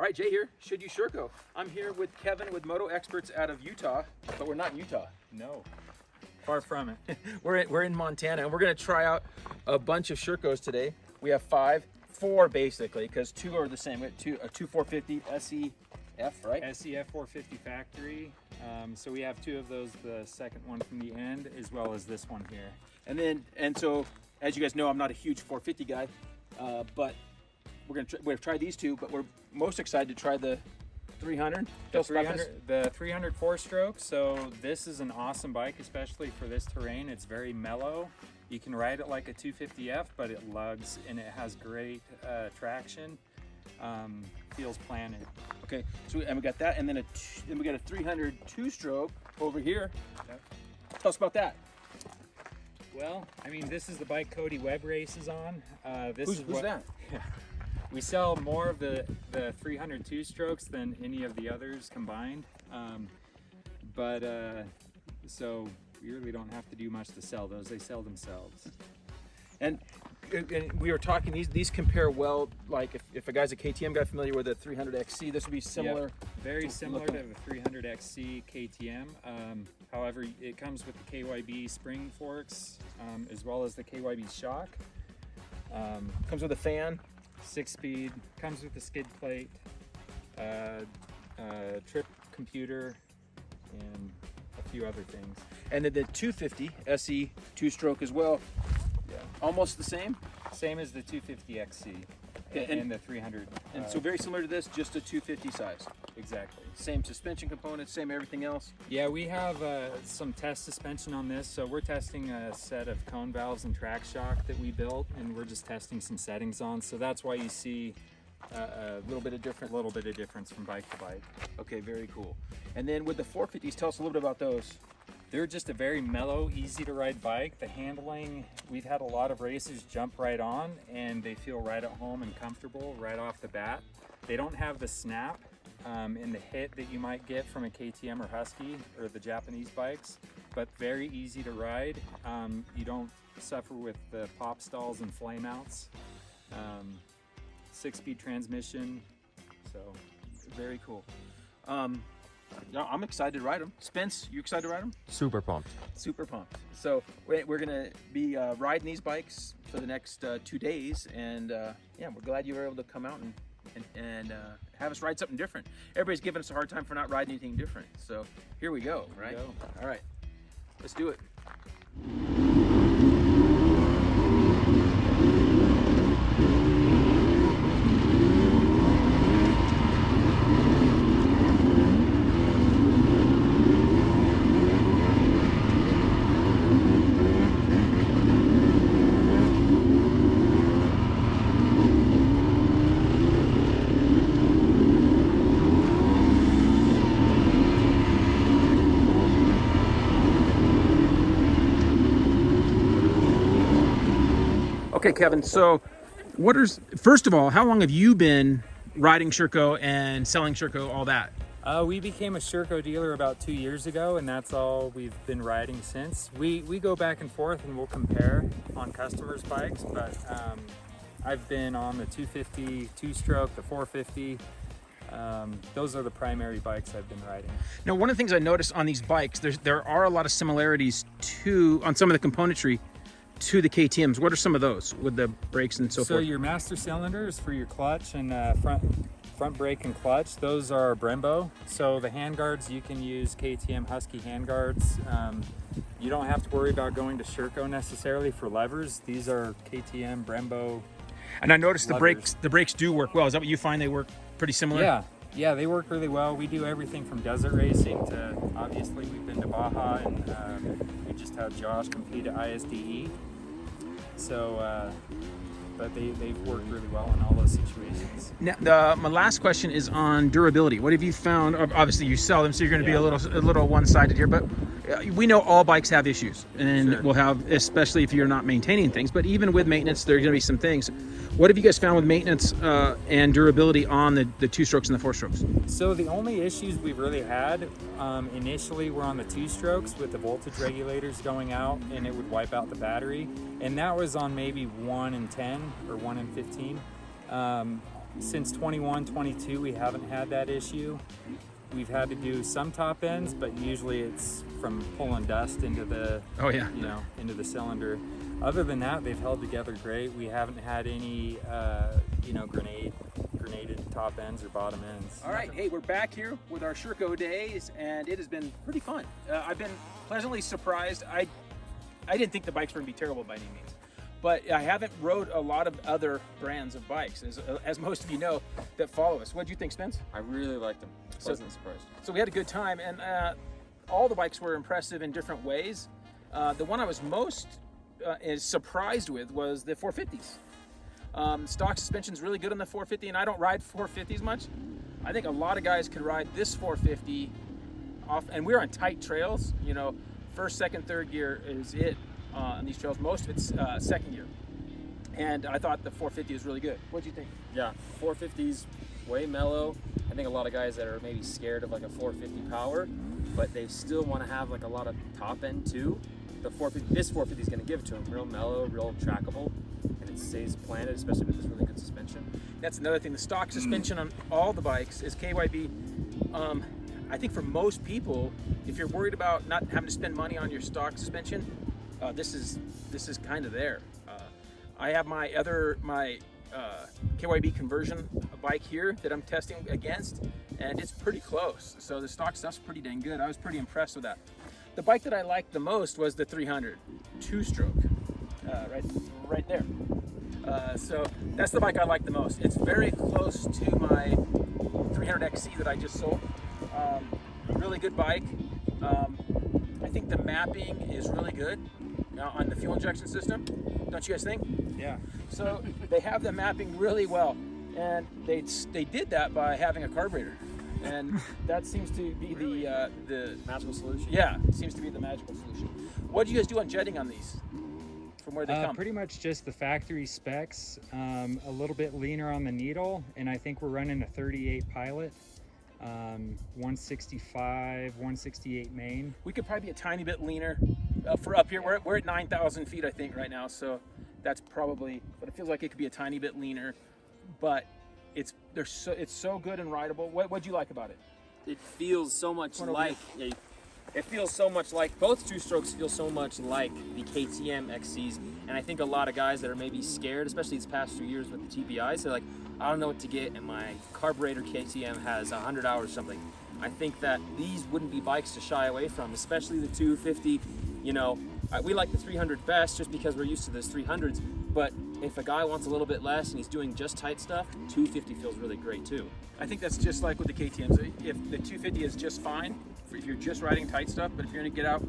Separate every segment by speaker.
Speaker 1: All right, Jay here, You Sherco. I'm here with Kevin with Moto Experts out of Utah, but we're not in Utah.
Speaker 2: No, far from it.
Speaker 1: We're in Montana, and we're gonna try out a bunch of Shercos today. We have four basically, because two are the same. We have two 450 SEF, right?
Speaker 2: SEF 450 factory. So we have two of those, the second one from the end, as well as this one here.
Speaker 1: And so, as you guys know, I'm not a huge 450 guy, but we've tried these two, but we're most excited to try the 300.
Speaker 2: The 300 four-stroke. So this is an awesome bike, especially for this terrain. It's very mellow. You can ride it like a 250F, but it lugs and it has great traction. Feels planted.
Speaker 1: Okay, so we got that, and then we got a 300 two-stroke over here.
Speaker 2: Yep.
Speaker 1: Tell us about that.
Speaker 2: Well, I mean, this is the bike Cody Webb races on.
Speaker 1: Who's that?
Speaker 2: We sell more of the 300 two-strokes than any of the others combined. So we really don't have to do much to sell those. They sell themselves.
Speaker 1: And we were talking, these compare well, like if a guy's a KTM guy familiar with the 300XC, this would be similar.
Speaker 2: Yep. Very similar to the 300XC KTM. However, it comes with the KYB spring forks, as well as the KYB shock.
Speaker 1: Comes with a fan.
Speaker 2: 6-speed, comes with the skid plate, trip computer, and a few other things.
Speaker 1: And then the 250 SE two-stroke as well.
Speaker 2: Yeah.
Speaker 1: Almost the same?
Speaker 2: Same as the 250XC and the 300.
Speaker 1: And so very similar to this, just a 250 size.
Speaker 2: Exactly.
Speaker 1: Same suspension components, same everything else?
Speaker 2: Yeah, we have some test suspension on this. So we're testing a set of cone valves and track shock that we built, and we're just testing some settings on. So that's why you see a little bit of difference from bike to bike.
Speaker 1: Okay, very cool. And then with the 450s, tell us a little bit about those.
Speaker 2: They're just a very mellow, easy to ride bike. The handling, we've had a lot of racers jump right on, and they feel right at home and comfortable right off the bat. They don't have the snap and the hit that you might get from a KTM or Husky or the Japanese bikes, but very easy to ride. You don't suffer with the pop stalls and flame outs. 6-speed transmission, so very cool.
Speaker 1: Yeah, I'm excited to ride them. Spence, you excited to ride them?
Speaker 3: Super pumped.
Speaker 1: Super pumped. So we're gonna be riding these bikes for the next 2 days, and yeah, we're glad you were able to come out and have us ride something different. Everybody's giving us a hard time for not riding anything different. So here we go, right? All right, let's do it. Okay, Kevin, so first of all, how long have you been riding Sherco and selling Sherco, all that?
Speaker 2: We became a Sherco dealer about 2 years ago, and that's all we've been riding since. We go back and forth and we'll compare on customers' bikes, but I've been on the 250 two-stroke, the 450. Those are the primary bikes I've been riding.
Speaker 1: Now, one of the things I noticed on these bikes, there are a lot of similarities on some of the componentry to the KTMs. What are some of those with the brakes and so forth?
Speaker 2: So your master cylinders for your clutch and front brake and clutch, those are Brembo. So the handguards, you can use KTM Husky handguards. You don't have to worry about going to Sherco necessarily for levers. These are KTM Brembo.
Speaker 1: And I noticed
Speaker 2: levers.
Speaker 1: the brakes do work well. Is that what you find? They work pretty similar?
Speaker 2: Yeah, they work really well. We do everything from desert racing to, obviously, we've been to Baja, and we just had Josh compete at ISDE. So, but they've worked really well in all those situations.
Speaker 1: Now, my last question is on durability. What have you found? Obviously, you sell them, so you're going to be a little one-sided here. But we know all bikes have issues, and we'll have, especially if you're not maintaining things. But even with maintenance, there are going to be some things. What have you guys found with maintenance and durability on the two-strokes and the four-strokes?
Speaker 2: So the only issues we've really had initially were on the two-strokes with the voltage regulators going out, and it would wipe out the battery. And that was on maybe 1 in 10 or 1 in 15. since 21, 22, we haven't had that issue. We've had to do some top ends, but usually it's from pulling dust into the,
Speaker 1: Oh yeah.
Speaker 2: into the cylinder. Other than that, they've held together great. We haven't had any, grenaded top ends or bottom ends.
Speaker 1: All right, hey, we're back here with our Sherco days, and it has been pretty fun. I've been pleasantly surprised. I didn't think the bikes were going to be terrible by any means, but I haven't rode a lot of other brands of bikes, as most of you know that follow us. What do you think, Spence?
Speaker 3: I really liked them. Pleasantly surprised.
Speaker 1: So we had a good time, and all the bikes were impressive in different ways. The one I was most surprised with was the 450s. Stock suspension's really good on the 450, and I don't ride 450s much. I think a lot of guys could ride this 450 off, and we're on tight trails. First, second, third gear is it on these trails. Most of it's second gear, and I thought the 450 was really good. What do you think?
Speaker 3: Yeah, 450's way mellow. I think a lot of guys that are maybe scared of like a 450 power, but they still want to have like a lot of top end too. This 450 is going to give it to them real mellow, real trackable, and it stays planted, especially with this really good suspension.
Speaker 1: That's another thing. The stock suspension on all the bikes is KYB. I think for most people, if you're worried about not having to spend money on your stock suspension, this is kind of there. I have my KYB conversion bike here that I'm testing against, and it's pretty close. So the stock stuff's pretty dang good. I was pretty impressed with that. The bike that I liked the most was the 300 two-stroke, right there. So that's the bike I like the most. It's very close to my 300XC that I just sold. Really good bike. I think the mapping is really good on the fuel injection system. Don't you guys think?
Speaker 2: Yeah.
Speaker 1: So they have the mapping really well, and they did that by having a carburetor, and that seems to be the
Speaker 3: Magical solution.
Speaker 1: Yeah, it seems to be the magical solution. What do you guys do on jetting on these? From where they come?
Speaker 2: Pretty much just the factory specs, a little bit leaner on the needle, and I think we're running a 38 Pilot, 165, 168 main.
Speaker 1: We could probably be a tiny bit leaner for up here. We're at 9,000 feet, I think, right now, so that's probably, but it feels like it could be a tiny bit leaner, but it's so good and rideable. What'd you like about it?
Speaker 3: It feels so much like it feels so much like both two-strokes feel so much like the KTM XCs, and I think a lot of guys that are maybe scared, especially these past 2 years with the TPIs, they're like, I don't know what to get, and my carburetor KTM has 100 hours or something. I think that these wouldn't be bikes to shy away from, especially the 250. We like the 300 best just because we're used to those 300s, but if a guy wants a little bit less and he's doing just tight stuff, 250 feels really great too.
Speaker 1: I think that's just like with the KTMs. If the 250 is just fine, if you're just riding tight stuff, but if you're gonna get out,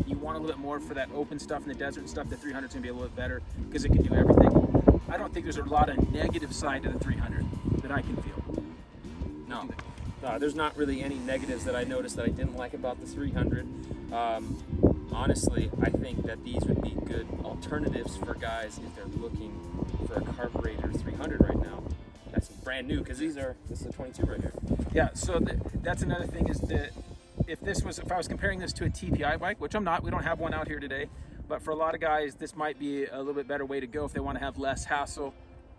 Speaker 1: you want a little bit more for that open stuff in the desert and stuff, the 300 is gonna be a little bit better because it can do everything. I don't think there's a lot of negative side to the 300 that I can feel.
Speaker 3: No, there's not really any negatives that I noticed that I didn't like about the 300. Honestly, I think that these would be good alternatives for guys if they're looking for a carburetor 300 right now. That's brand new because this is a 22 right here.
Speaker 1: Yeah, so that's another thing is that if I was comparing this to a TPI bike, which I'm not, we don't have one out here today, but for a lot of guys, this might be a little bit better way to go if they want to have less hassle,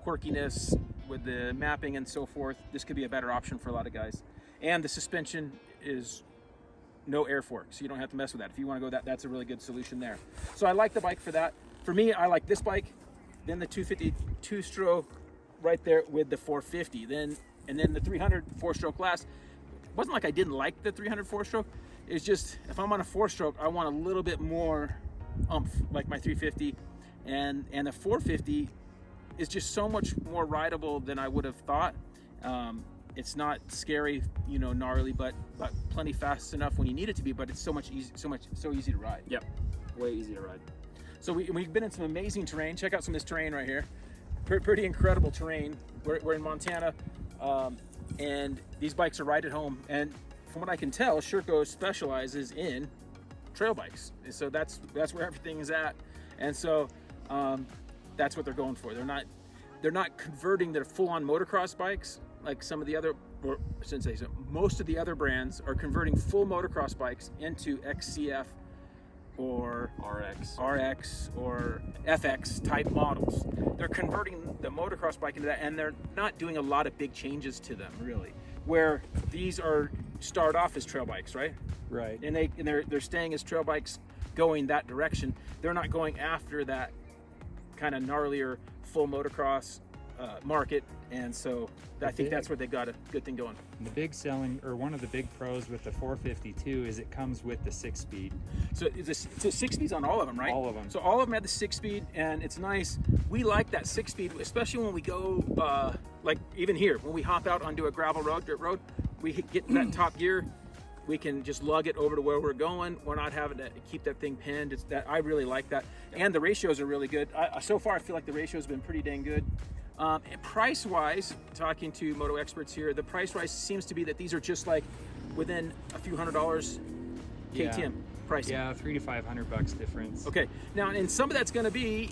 Speaker 1: quirkiness with the mapping and so forth. This could be a better option for a lot of guys. And the suspension is no air fork, so you don't have to mess with that. If you want to go that's a really good solution there. So I like the bike for that. For me, I like this bike, then the 250 two-stroke right there with the 450, and then the 300 four-stroke last. It wasn't like I didn't like the 300 four-stroke. It's just if I'm on a four-stroke, I want a little bit more oomph, like my 350, and the 450 is just so much more rideable than I would have thought. It's not scary, gnarly, but plenty fast enough when you need it to be. But it's so easy to ride.
Speaker 3: Yep, way easy to ride.
Speaker 1: So we've been in some amazing terrain. Check out some of this terrain right here. Pretty incredible terrain. We're in Montana, and these bikes are right at home. And from what I can tell, Sherco specializes in trail bikes. So that's where everything is at. And so that's what they're going for. They're not converting their full-on motocross bikes like some of the other, or I shouldn't say so, most of the other brands are converting full motocross bikes into XCF or
Speaker 3: RX
Speaker 1: or FX type models. They're converting the motocross bike into that, and they're not doing a lot of big changes to them really. Where these start off as trail bikes, right?
Speaker 2: Right.
Speaker 1: And they're staying as trail bikes, going that direction. They're not going after that kind of gnarlier full motocross market, and so I think that's where they got a good thing going.
Speaker 2: The big selling, or one of the big pros with the 452 is it comes with the 6-speed.
Speaker 1: So it's 6 speeds on all of them, right?
Speaker 2: All of them.
Speaker 1: So all of them have the 6-speed, and it's nice. We like that 6-speed, especially when we go, like even here, when we hop out onto a gravel road, dirt road, we get that top gear. We can just lug it over to where we're going. We're not having to keep that thing pinned. I really like that, and the ratios are really good. So far, I feel like the ratio has been pretty dang good. And price-wise, talking to moto experts here, the price-wise seems to be that these are just like within a few $100 KTM pricing.
Speaker 2: Yeah, $300 to $500 difference.
Speaker 1: Okay, now and some of that's going to be,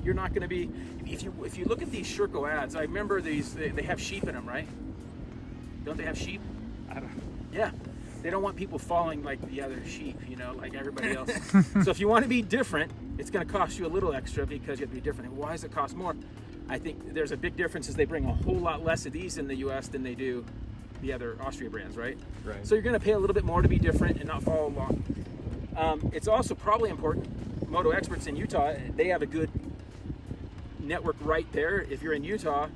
Speaker 1: you're not going to be, if you look at these Sherco ads, I remember these, they have sheep in them, right? Don't they have sheep?
Speaker 2: I don't.
Speaker 1: Yeah. They don't want people falling like the other sheep, you know, like everybody else. So if you want to be different, it's going to cost you a little extra because you have to be different. And why does it cost more? I think there's a big difference is they bring a whole lot less of these in the US than they do the other Austria brands, right?
Speaker 2: Right.
Speaker 1: So you're going to pay a little bit more to be different and not follow along. It's also probably important, moto experts in Utah, they have a good network right there. If you're in Utah,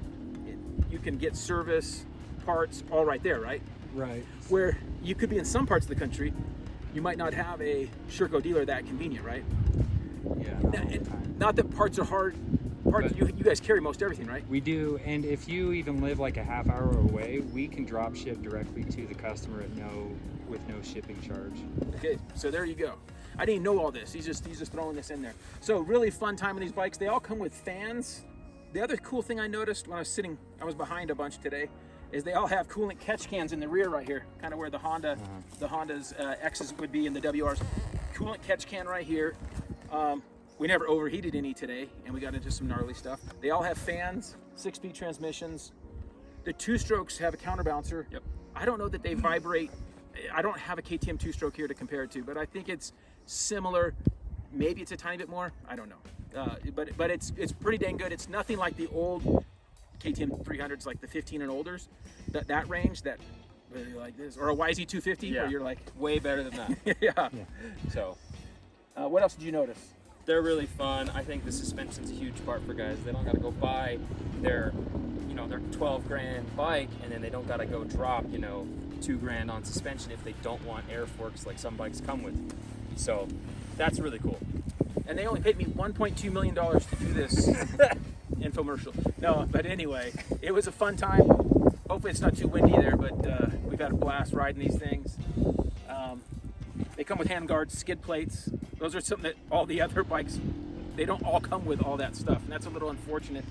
Speaker 1: you can get service, parts, all right there, right?
Speaker 2: Right.
Speaker 1: Where you could be in some parts of the country, you might not have a Sherco dealer that convenient, right?
Speaker 2: Yeah. Not all the time.
Speaker 1: Not that parts are hard. You guys carry most everything, right?
Speaker 2: We do, and if you even live like a half hour away, we can drop ship directly to the customer with no shipping charge.
Speaker 1: Okay, so there you go. I didn't know all this. He's just throwing this in there. So really fun time on these bikes. They all come with fans. The other cool thing I noticed when I was behind a bunch today, is they all have coolant catch cans in the rear right here, kind of where the Honda's X's would be in the WRs. Coolant catch can right here. We never overheated any today, and we got into some gnarly stuff. They all have fans, 6-speed transmissions. The 2-strokes have a counterbalancer.
Speaker 3: Yep.
Speaker 1: I don't know that they vibrate. I don't have a KTM 2-stroke here to compare it to, but I think it's similar. Maybe it's a tiny bit more. I don't know. But it's pretty dang good. It's nothing like the old KTM 300s, like the 15 and olders. That range, that really like this, or a YZ250, where you're like
Speaker 3: way better than that.
Speaker 1: yeah.
Speaker 3: So
Speaker 1: What else did you notice?
Speaker 3: they're really fun. I think the suspension's a huge part for guys. They don't got to go buy their 12 grand bike, and then they don't got to go drop, $2 grand on suspension if they don't want air forks like some bikes come with. So that's really cool.
Speaker 1: And they only paid me $1.2 million to do this infomercial. No, but anyway, it was a fun time. Hopefully it's not too windy there, but we've had a blast riding these things. They come with handguards, skid plates. Those are something that all the other bikes, they don't all come with all that stuff. And that's a little unfortunate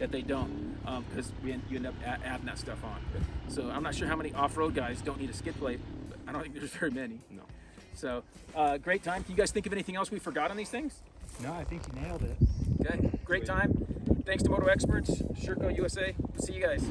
Speaker 1: that they don't, because you end up adding that stuff on. So I'm not sure how many off-road guys don't need a skid plate, but I don't think there's very many.
Speaker 3: No.
Speaker 1: So great time. Can you guys think of anything else we forgot on these things?
Speaker 2: No, I think you nailed it.
Speaker 1: Okay, great time. Thanks to Moto Experts, Sherco USA. See you guys.